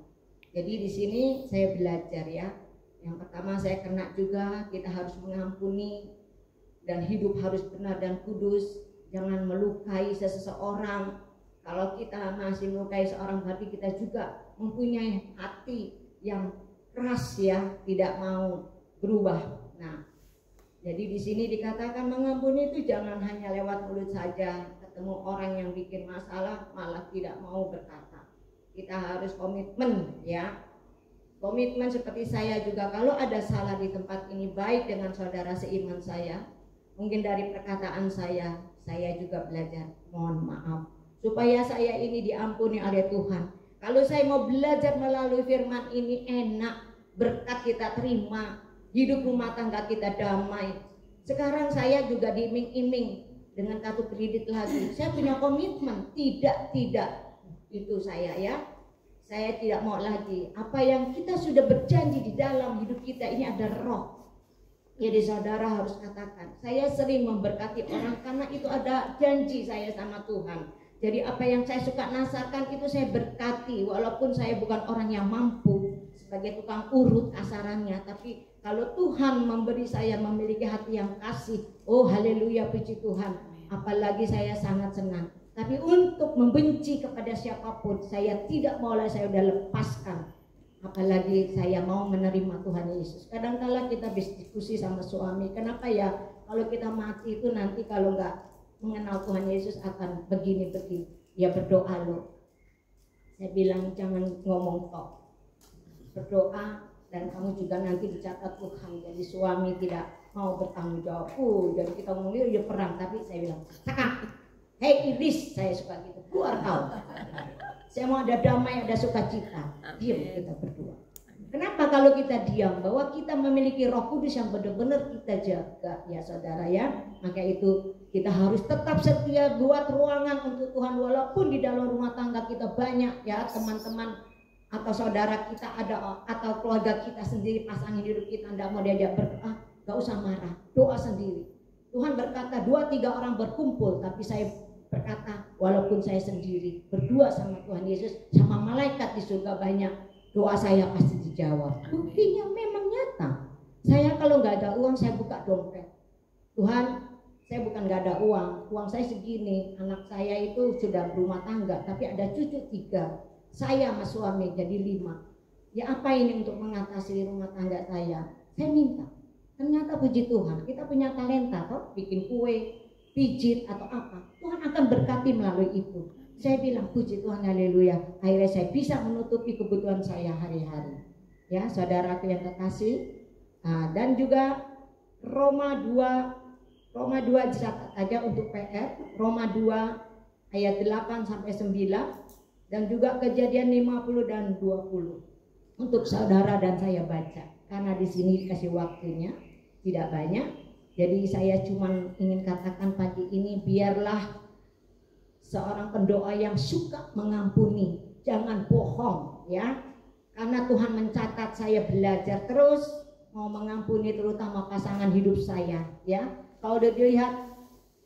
Jadi di sini saya belajar ya. Yang pertama saya kena juga, kita harus mengampuni dan hidup harus benar dan kudus. Jangan melukai seseorang. Kalau kita masih melukai seorang, berarti kita juga mempunyai hati yang keras ya, tidak mau berubah. Nah, jadi di sini dikatakan mengampuni itu jangan hanya lewat mulut saja. Ketemu orang yang bikin masalah malah tidak mau berkata. Kita harus komitmen ya. Komitmen seperti saya juga, kalau ada salah di tempat ini baik dengan saudara seiman saya, mungkin dari perkataan saya juga belajar mohon maaf supaya saya ini diampuni oleh Tuhan. Kalau saya mau belajar melalui firman ini enak, berkat kita terima, hidup rumah tangga kita damai. Sekarang saya juga diiming-iming dengan kartu kredit lagi. Saya punya komitmen, tidak itu saya ya. Saya tidak mau lagi. Apa yang kita sudah berjanji di dalam hidup kita ini ada roh. Jadi saudara harus katakan, saya sering memberkati orang karena itu ada janji saya sama Tuhan. Jadi apa yang saya suka nasakan itu saya berkati, walaupun saya bukan orang yang mampu sebagai tukang urut kasarannya, tapi kalau Tuhan memberi saya memiliki hati yang kasih, oh haleluya, puji Tuhan, apalagi saya sangat senang. Tapi untuk membenci kepada siapapun saya tidak mau, saya sudah lepaskan. Apalagi saya mau menerima Tuhan Yesus. Kadang-kala kita diskusi sama suami, kenapa ya kalau kita mati itu nanti kalau nggak mengenal Tuhan Yesus akan begini-begini. Ya berdoa loh. Saya bilang jangan ngomong tok. Berdoa dan kamu juga nanti dicatat Tuhan. Jadi suami tidak mau bertanggung jawab. Jadi kita ngomong ya perang, tapi saya bilang, "Saka, hei iblis," saya suka gitu. "Keluar kau." Saya mau ada damai, ada sukacita. Diam kita berdua. Kenapa kalau kita diam? Bahwa kita memiliki Roh Kudus yang benar-benar kita jaga ya saudara ya. Maka itu kita harus tetap setia buat ruangan untuk Tuhan. Walaupun di dalam rumah tangga kita banyak ya teman-teman atau saudara kita ada, atau keluarga kita sendiri, pasangan hidup kita tidak mau diajak berdoa, gak usah marah, doa sendiri. Tuhan berkata 2-3 orang berkumpul, tapi saya berkata walaupun saya sendiri berdua sama Tuhan Yesus, sama malaikat di surga banyak, doa saya pasti dijawab. Buktinya memang nyata. Saya kalau nggak ada uang saya buka dompet. Tuhan, saya bukan nggak ada uang saya segini. Anak saya itu sudah berumah tangga, tapi ada cucu 3. Saya sama suami jadi 5. Ya apa ini untuk mengatasi rumah tangga saya? Saya minta. Ternyata puji Tuhan, kita punya talenta toh, bikin kue, pijit atau apa. Tuhan akan berkati melalui itu. Saya bilang puji Tuhan, haleluya. Akhirnya saya bisa menutupi kebutuhan saya hari-hari. Ya, saudaraku yang kekasih. Dan juga Roma 2 dicatat aja untuk PR. Roma 2 ayat 8 sampai 9 dan juga Kejadian 50 dan 20. Untuk saudara dan saya baca. Karena di sini dikasih waktunya tidak banyak. Jadi saya cuma ingin katakan pagi ini, biarlah seorang pendoa yang suka mengampuni, jangan bohong ya. Karena Tuhan mencatat saya belajar terus mau mengampuni, terutama pasangan hidup saya ya. Kalau udah dilihat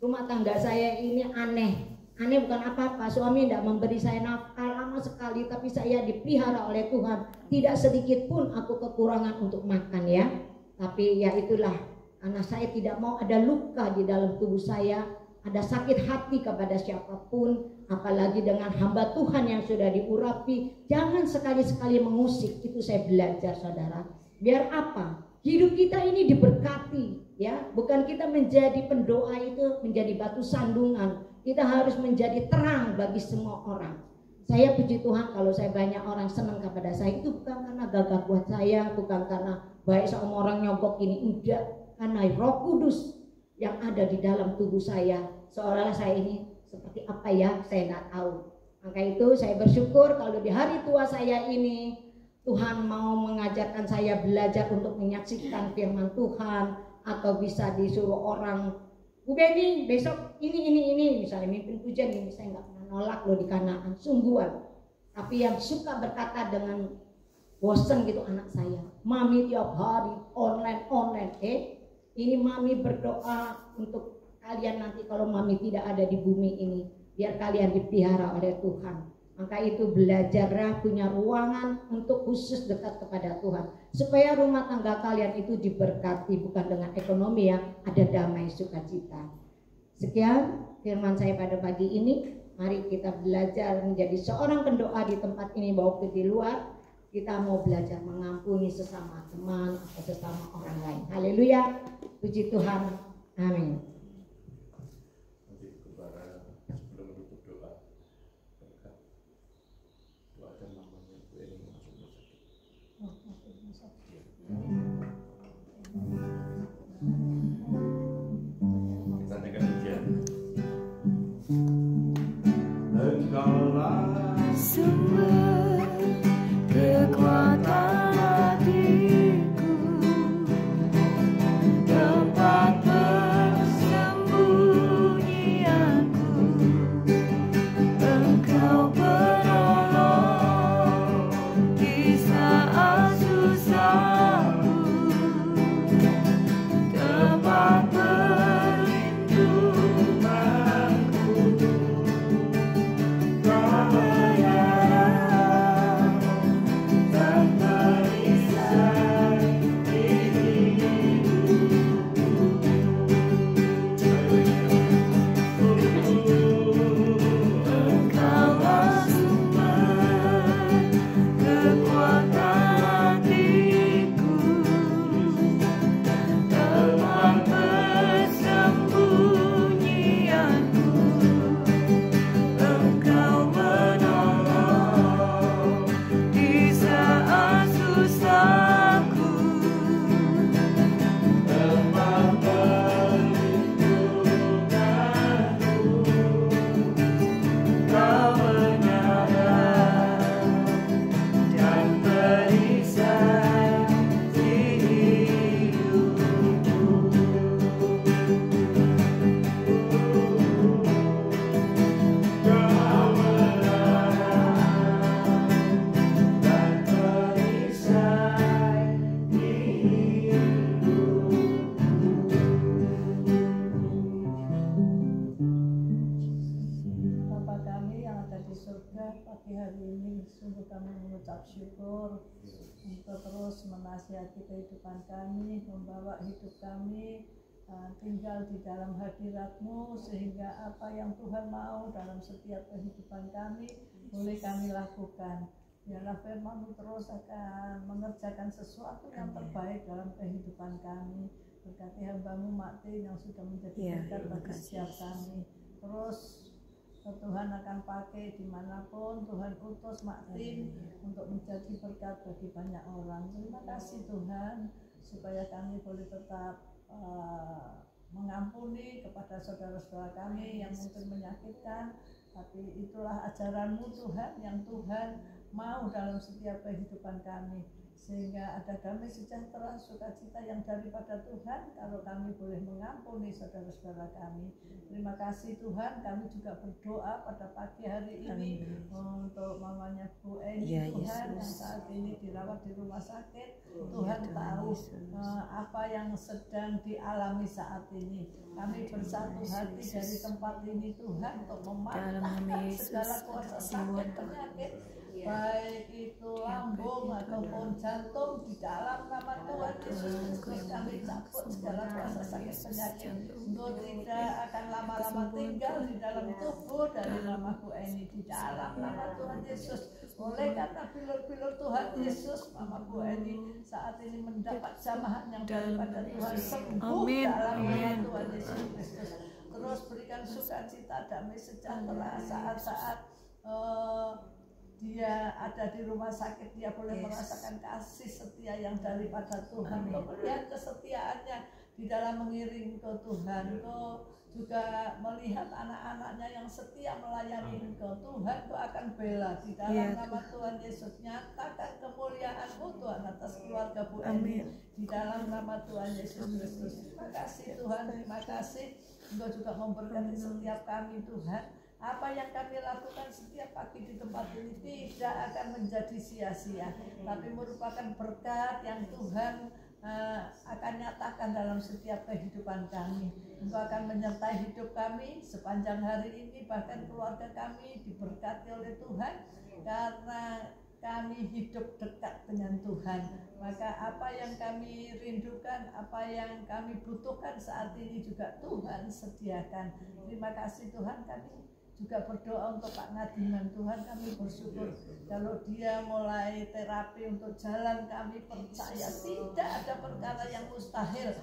rumah tangga saya ini aneh bukan apa-apa, suami tidak memberi saya nafkah lama sekali, tapi saya dipelihara oleh Tuhan. Tidak sedikit pun aku kekurangan untuk makan ya. Tapi ya itulah, karena saya tidak mau ada luka di dalam tubuh saya, ada sakit hati kepada siapapun, apalagi dengan hamba Tuhan yang sudah diurapi. Jangan sekali-sekali mengusik, itu saya belajar saudara. Biar apa? Hidup kita ini diberkati ya, bukan kita menjadi pendoa itu menjadi batu sandungan. Kita harus menjadi terang bagi semua orang. Saya puji Tuhan kalau saya banyak orang senang kepada saya, itu bukan karena gagah kuat saya, bukan karena baik sama orang nyogok ini, enggak. Karena Roh Kudus yang ada di dalam tubuh saya, seolah-olah saya ini seperti apa ya, saya nggak tahu. Maka itu saya bersyukur kalau di hari tua saya ini Tuhan mau mengajarkan saya belajar untuk menyaksikan firman Tuhan, atau bisa disuruh orang, Bu Beni besok ini misalnya mimpin pujian ini, saya nggak pernah nolak loh di Kanaan, sungguhan. Tapi yang suka berkata dengan bosan gitu anak saya, mami tiap hari online. Ini mami berdoa untuk kalian nanti kalau mami tidak ada di bumi ini, biar kalian dipelihara oleh Tuhan. Maka itu belajarlah punya ruangan untuk khusus dekat kepada Tuhan, supaya rumah tangga kalian itu diberkati, bukan dengan ekonomi yang ada damai sukacita. Sekian firman saya pada pagi ini. Mari kita belajar menjadi seorang pendoa di tempat ini maupun di luar. Kita mau belajar mengampuni sesama teman atau sesama orang lain. Haleluya, puji Tuhan, amin. Kita surga, pagi hari ini sungguh kami mengucap syukur untuk terus menasihati kehidupan kami, membawa hidup kami tinggal di dalam hadirat-Mu, sehingga apa yang Tuhan mau dalam setiap kehidupan kami boleh kami lakukan. Biarlah firman-Mu terus akan mengerjakan sesuatu yang terbaik dalam kehidupan kami. Berkati hamba-Mu Martin yang sudah menjadi berkat bagi setiap kami. Terus Tuhan akan pakai dimanapun Tuhan utus Martin untuk menjadi berkat bagi banyak orang. Terima kasih Tuhan, supaya kami boleh tetap mengampuni kepada saudara-saudara kami yang mungkin menyakitkan. Tapi itulah ajaran-Mu Tuhan, yang Tuhan mau dalam setiap kehidupan kami, sehingga ada damai sejahtera, sukacita yang daripada Tuhan kalau kami boleh mengampuni saudara-saudara kami. Terima kasih Tuhan. Kami juga berdoa pada pagi hari ini untuk mamanya Bu Eni, Tuhan, yang saat ini dirawat di rumah sakit. Tuhan tahu apa yang sedang dialami saat ini. Kami bersatu hati dari tempat ini Tuhan untuk mematahkan segala kuasa sakit penyakit, baik itu lambung ataupun jantung, di dalam nama Tuhan Yesus Kristus kami cabut segala kuasa sakit penyakit. Engkau tidak akan lama-lama tinggal di dalam tubuh dari mamaku ini, di dalam nama Tuhan Yesus. Oleh karena bilur-bilur Tuhan Yesus, mamaku ini saat ini mendapat jamahan yang daripada Tuhan, sembuh dalam nama Tuhan Yesus Kristus. Terus berikan sukacita, damai sejahtera saat-saat dia ada di rumah sakit. Dia boleh merasakan kasih setia yang daripada Tuhan. Kau melihat kesetiaannya di dalam mengiring Engkau Tuhan. Kau juga melihat anak-anaknya yang setia melayani Engkau Tuhan. Kau akan bela di dalam nama Tuhan Yesus. Nyatakan kemuliaan-Mu Tuhan atas keluarga Bu Eni di dalam nama Tuhan Yesus Kristus. Terima kasih Tuhan, terima kasih. Engkau juga memberkati setiap kami Tuhan. Apa yang kami lakukan setiap pagi di tempat ini tidak akan menjadi sia-sia, tapi merupakan berkat yang Tuhan akan nyatakan dalam setiap kehidupan kami. Engkau akan menyertai hidup kami sepanjang hari ini, bahkan keluarga kami diberkati oleh Tuhan karena kami hidup dekat dengan Tuhan. Maka apa yang kami rindukan, apa yang kami butuhkan saat ini juga Tuhan sediakan. Terima kasih Tuhan. Kami juga berdoa untuk Pak Ngadiman. Tuhan, kami bersyukur kalau dia mulai terapi untuk jalan, kami percaya tidak ada perkara yang mustahil.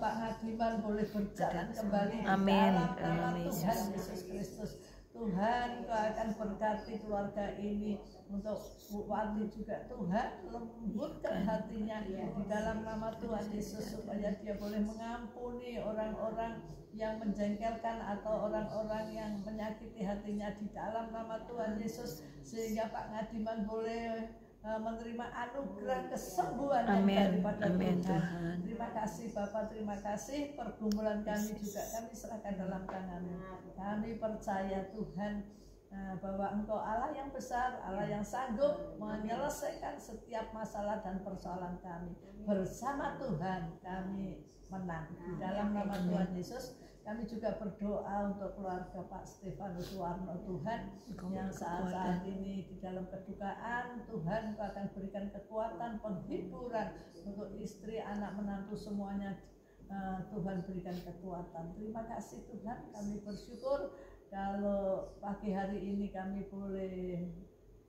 Pak Ngadiman boleh berjalan kembali dalam nama Tuhan Yesus Kristus. Tuhan, Kau akan berkati keluarga ini. Untuk Bu Wati juga Tuhan, lembutkan hatinya di dalam nama Tuhan Yesus, supaya dia boleh mengampuni orang-orang yang menjengkelkan atau orang-orang yang menyakiti hatinya di dalam nama Tuhan Yesus, sehingga Pak Ngadiman boleh menerima anugerah kesembuhan daripada Tuhan. Terima kasih Bapak, terima kasih. Pergumulan kami juga kami serahkan dalam tangan-Mu. Kami percaya Tuhan bahwa Engkau Allah yang besar, Allah yang sanggup menyelesaikan setiap masalah dan persoalan kami. Bersama Tuhan kami menang. Di dalam nama Tuhan Yesus kami juga berdoa untuk keluarga Pak Stefanus Warno Tuhan, yang saat-saat ini di dalam kedukaan. Tuhan, Engkau akan berikan kekuatan, penghiburan untuk istri, anak, menantu semuanya. Tuhan berikan kekuatan. Terima kasih Tuhan, kami bersyukur kalau pagi hari ini kami boleh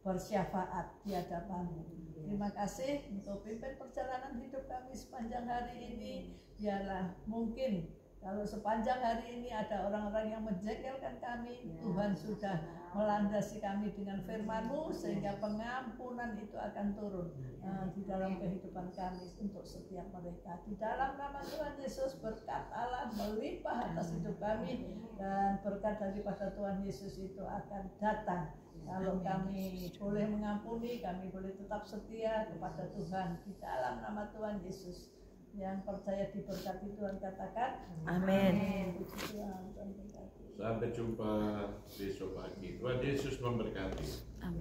bersyafaat di hadapan-Mu. Terima kasih untuk pimpin perjalanan hidup kami sepanjang hari ini. Biarlah mungkin kalau sepanjang hari ini ada orang-orang yang menjengkelkan kami, Tuhan sudah melandasi kami dengan firman-Mu, sehingga pengampunan itu akan turun di dalam kehidupan kami untuk setiap mereka. Di dalam nama Tuhan Yesus, berkat Allah melimpah atas hidup kami, dan berkat daripada Tuhan Yesus itu akan datang. Kalau kami boleh mengampuni, kami boleh tetap setia kepada Tuhan di dalam nama Tuhan Yesus. Yang percaya diberkati Tuhan katakan amin. Sampai jumpa besok pagi. Tuhan Yesus memberkati. Amin.